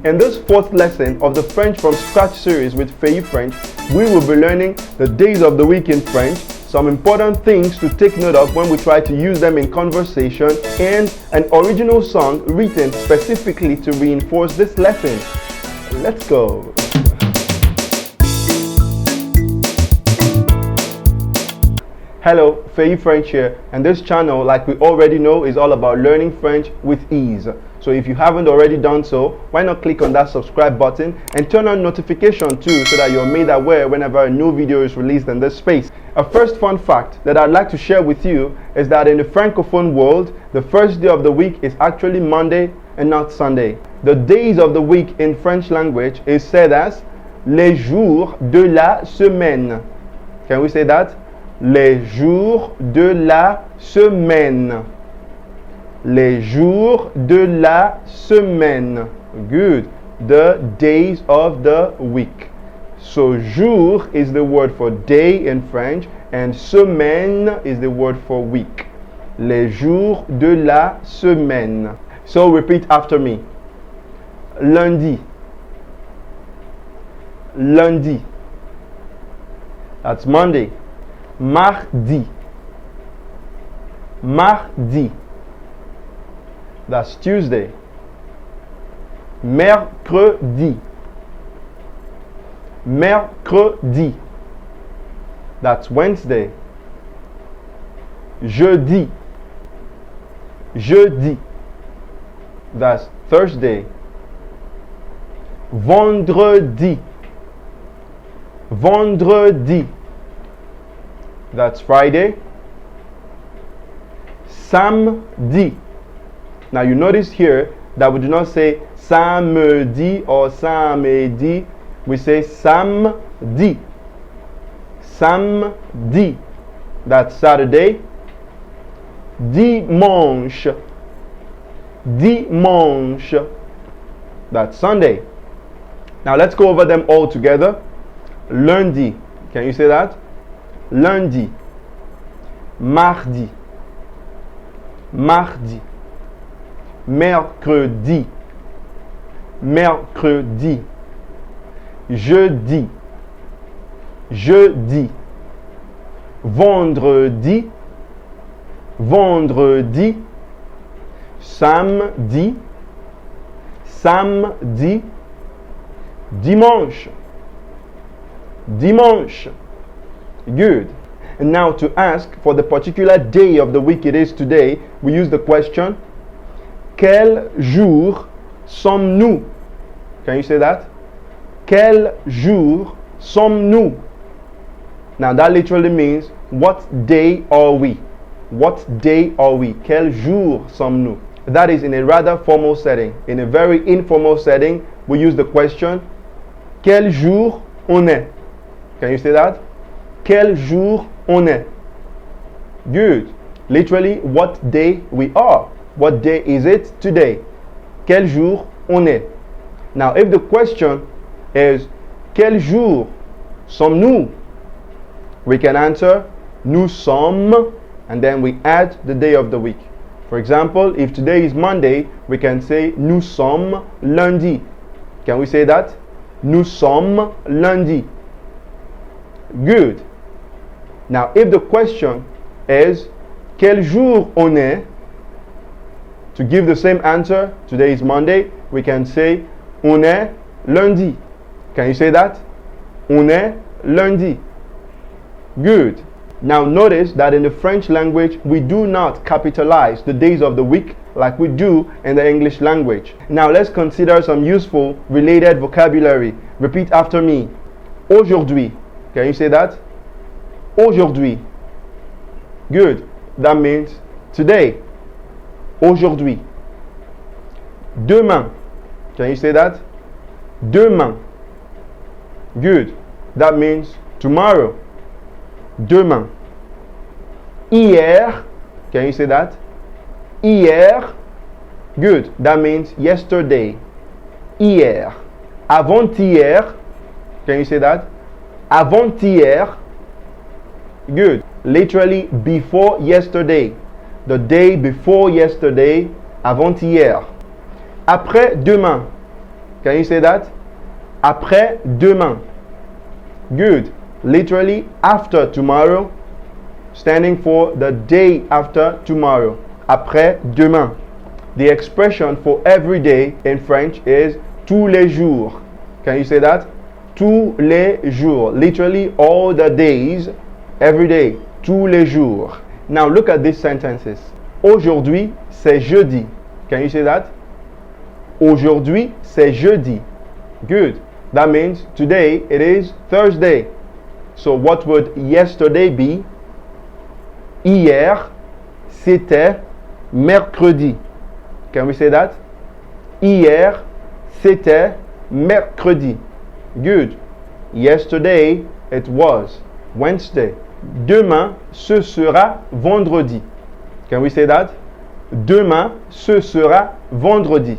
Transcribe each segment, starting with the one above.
In this fourth lesson of the French from Scratch series with Fei French, we will be learning the days of the week in French, some important things to take note of when we try to use them in conversation, and an original song written specifically to reinforce this lesson. Let's go! Hello, Fei French here, and this channel, like we already know, is all about learning French with ease. So if you haven't already done so, why not click on that subscribe button and turn on notification too, so that you're made aware whenever a new video is released in this space. A first fun fact that I'd like to share with you is that in the Francophone world, the first day of the week is actually Monday and not Sunday. The days of the week in French language is said as les jours de la semaine. Can we say that? Les jours de la semaine. Les jours de la semaine. Good. The days of the week. So jour is the word for day in French, and semaine is the word for week. Les jours de la semaine. So repeat after me. Lundi. Lundi. That's Monday. Mardi. Mardi. That's Tuesday. Mercredi. Mercredi. That's Wednesday. Jeudi. Jeudi. That's Thursday. Vendredi. Vendredi. That's Friday. Samedi. Now you notice here that we do not say samedi or samedi. We say samedi. Samedi. That's Saturday. Dimanche. Dimanche. That's Sunday. Now let's go over them all together. Lundi. Can you say that? Lundi. Mardi. Mardi. Mercredi. Mercredi. Jeudi. Jeudi. Vendredi. Vendredi. Samedi. Samedi. Dimanche. Dimanche. Good. And now to ask for the particular day of the week it is today, we use the question, quel jour sommes-nous? Can you say that? Quel jour sommes-nous? Now that literally means, what day are we? What day are we? Quel jour sommes-nous? That is in a rather formal setting. In a very informal setting, we use the question, quel jour on est? Can you say that? Quel jour on est? Good. Literally, what day we are. What day is it today? Quel jour on est? Now, if the question is, quel jour sommes-nous? We can answer, nous sommes, and then we add the day of the week. For example, if today is Monday, we can say, nous sommes lundi. Can we say that? Nous sommes lundi. Good. Now, if the question is, quel jour on est? To give the same answer, today is Monday, we can say, on est lundi. Can you say that? On est lundi. Good. Now notice that in the French language, we do not capitalize the days of the week like we do in the English language. Now let's consider some useful related vocabulary. Repeat after me. Aujourd'hui. Can you say that? Aujourd'hui. Good. That means today. Aujourd'hui. Demain. Can you say that? Demain. Good. That means tomorrow. Demain. Hier. Can you say that? Hier. Good. That means yesterday. Hier. Avant-hier. Can you say that? Avant-hier. Good. Literally before yesterday. The day before yesterday. Avant-hier. Après-demain. Can you say that? Après-demain. Good. Literally, after tomorrow, standing for the day after tomorrow. Après-demain. The expression for every day in French is tous les jours. Can you say that? Tous les jours. Literally, all the days, every day. Tous les jours. Now look at these sentences. Aujourd'hui, c'est jeudi. Can you say that? Aujourd'hui, c'est jeudi. Good. That means today it is Thursday. So what would yesterday be? Hier, c'était mercredi. Can we say that? Hier, c'était mercredi. Good. Yesterday, it was Wednesday. Demain, ce sera vendredi. Can we say that? Demain, ce sera vendredi.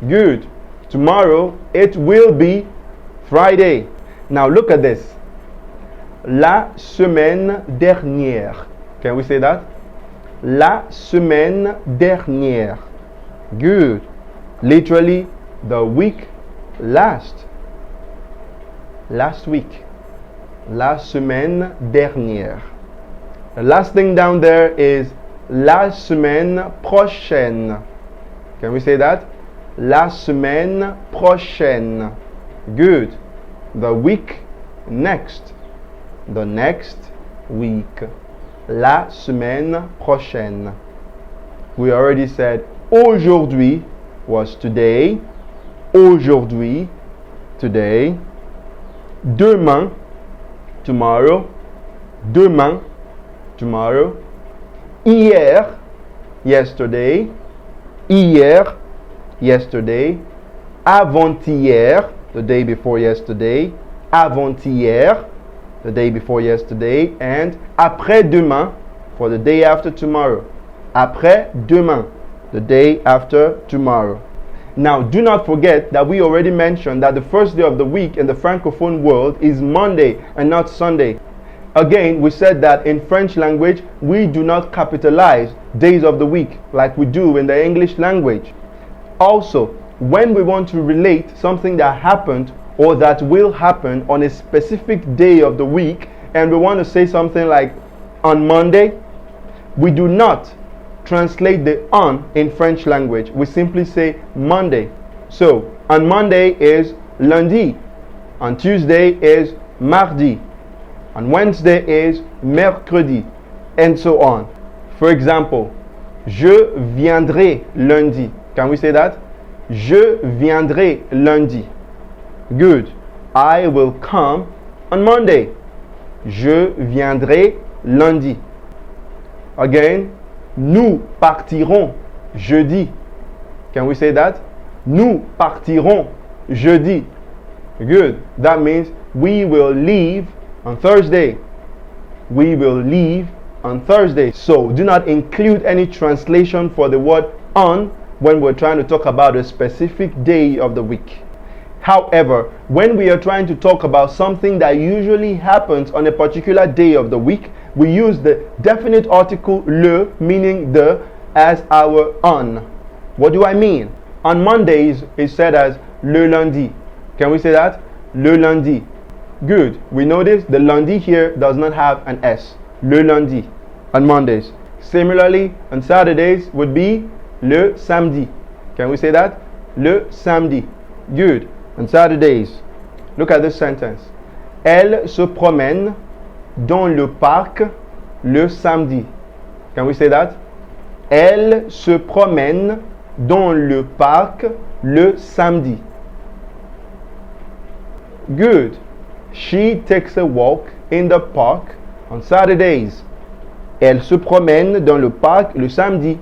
Good. Tomorrow, it will be Friday. Now look at this. La semaine dernière. Can we say that? La semaine dernière. Good. Literally, the week last. Last week. La semaine dernière. The last thing down there is la semaine prochaine. Can we say that? La semaine prochaine. Good. The week next. The next week. La semaine prochaine. We already said aujourd'hui was today. Aujourd'hui, today. Demain, tomorrow. Demain, tomorrow. Hier, yesterday. Hier, yesterday. Avant-hier, the day before yesterday. Avant-hier, the day before yesterday. And après-demain, for the day after tomorrow. Après-demain, the day after tomorrow. Now, do not forget that we already mentioned that the first day of the week in the Francophone world is Monday and not Sunday. Again, we said that in French language, we do not capitalize days of the week like we do in the English language. Also, when we want to relate something that happened or that will happen on a specific day of the week, and we want to say something like on Monday, we do not translate the on in French language. We simply say Monday. So, on Monday is lundi. On Tuesday is mardi. On Wednesday is mercredi. And so on. For example, je viendrai lundi. Can we say that? Je viendrai lundi. Good. I will come on Monday. Je viendrai lundi. Again, nous partirons jeudi. Can we say that? Nous partirons jeudi. Good. That means we will leave on Thursday. We will leave on Thursday. So do not include any translation for the word on when we're trying to talk about a specific day of the week. However, when we are trying to talk about something that usually happens on a particular day of the week, we use the definite article le, meaning the, as our on. What do I mean? On Mondays, it's said as le lundi. Can we say that? Le lundi. Good. We notice the lundi here does not have an S. Le lundi on Mondays. Similarly, on Saturdays would be le samedi. Can we say that? Le samedi. Good. On Saturdays. Look at this sentence. Elle se promène dans le parc le samedi. Can we say that? Elle se promène dans le parc le samedi. Good. She takes a walk in the park on Saturdays. Elle se promène dans le parc le samedi.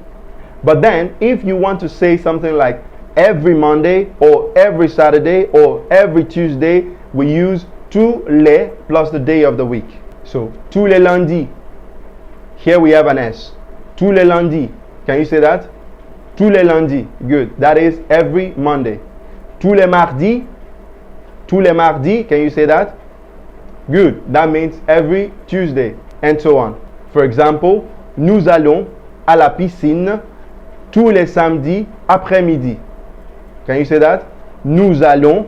But then, if you want to say something like every Monday or every Saturday or every Tuesday, we use tous les plus the day of the week. So, tous les lundis. Here we have an S. Tous les lundis. Can you say that? Tous les lundis. Good. That is every Monday. Tous les mardis. Tous les mardis. Can you say that? Good. That means every Tuesday. And so on. For example, nous allons à la piscine tous les samedis après-midi. Can you say that? Nous allons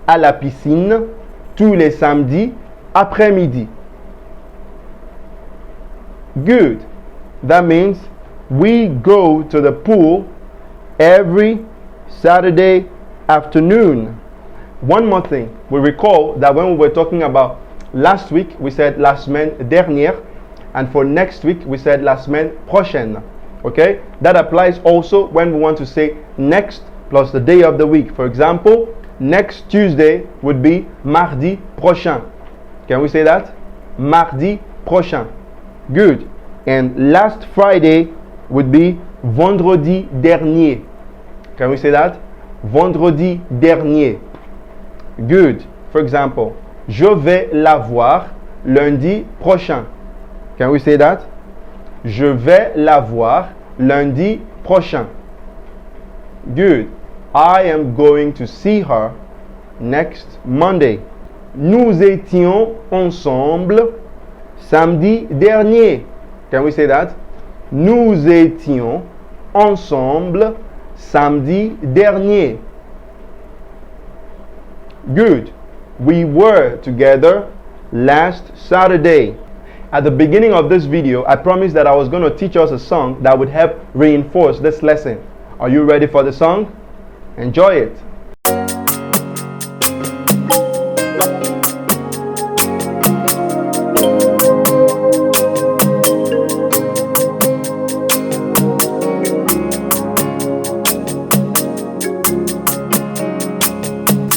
à la piscine tous les samedis après-midi. Good. That means we go to the pool every Saturday afternoon. One more thing. We recall that when we were talking about last week, we said la semaine dernière. And for next week, we said la semaine prochaine. Okay? That applies also when we want to say next plus the day of the week. For example, next Tuesday would be mardi prochain. Can we say that? Mardi prochain. Good. And last Friday would be vendredi dernier. Can we say that? Vendredi dernier. Good. For example, je vais la voir lundi prochain. Can we say that? Je vais la voir lundi prochain. Good. I am going to see her next Monday. Nous étions ensemble samedi dernier. Can we say that? Nous étions ensemble samedi dernier. Good. We were together last Saturday. At the beginning of this video, I promised that I was going to teach us a song that would help reinforce this lesson. Are you ready for the song? Enjoy it.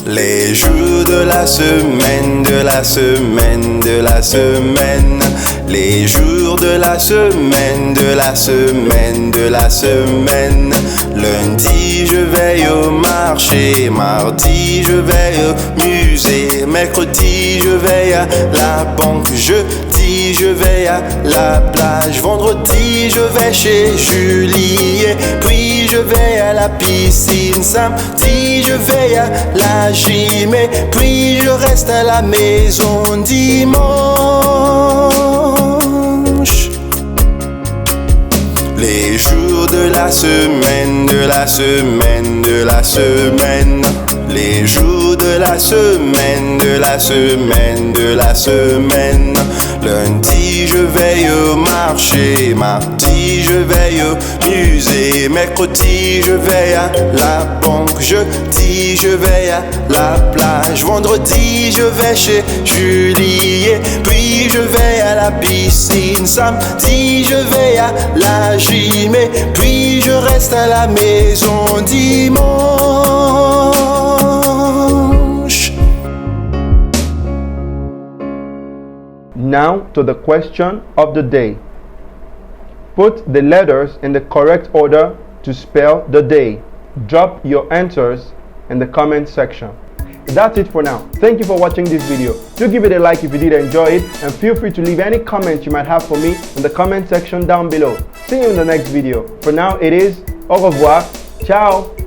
Les jours de la semaine, de la semaine, de la semaine. Les jours de la semaine, de la semaine, de la semaine. Lundi, je vais au marché. Mardi, je vais au musée. Mercredi, je vais à la banque. Jeudi, je vais à la plage. Vendredi, je vais chez Julie. Et puis, je vais à la piscine. Samedi, je vais à la gym. Et puis, je reste à la maison dimanche. Les jours de la semaine, de la semaine, de la semaine. Les jours de la semaine, de la semaine, de la semaine. Lundi, je vais au marché. Mardi, je vais au musée. Mercredi, je vais à la banque. Jeudi, je vais à la plage. Vendredi, je vais chez Julie. Et puis, je vais à la piscine. Samedi, je vais à la gym. Et puis, je reste à la maison dimanche. Now to the question of the day. Put the letters in the correct order to spell the day. Drop your answers in the comment section. That's it for now. Thank you for watching this video. Do give it a like if you did enjoy it, and feel free to leave any comments you might have for me in the comment section down below. See you in the next video. For now, it is au revoir. Ciao.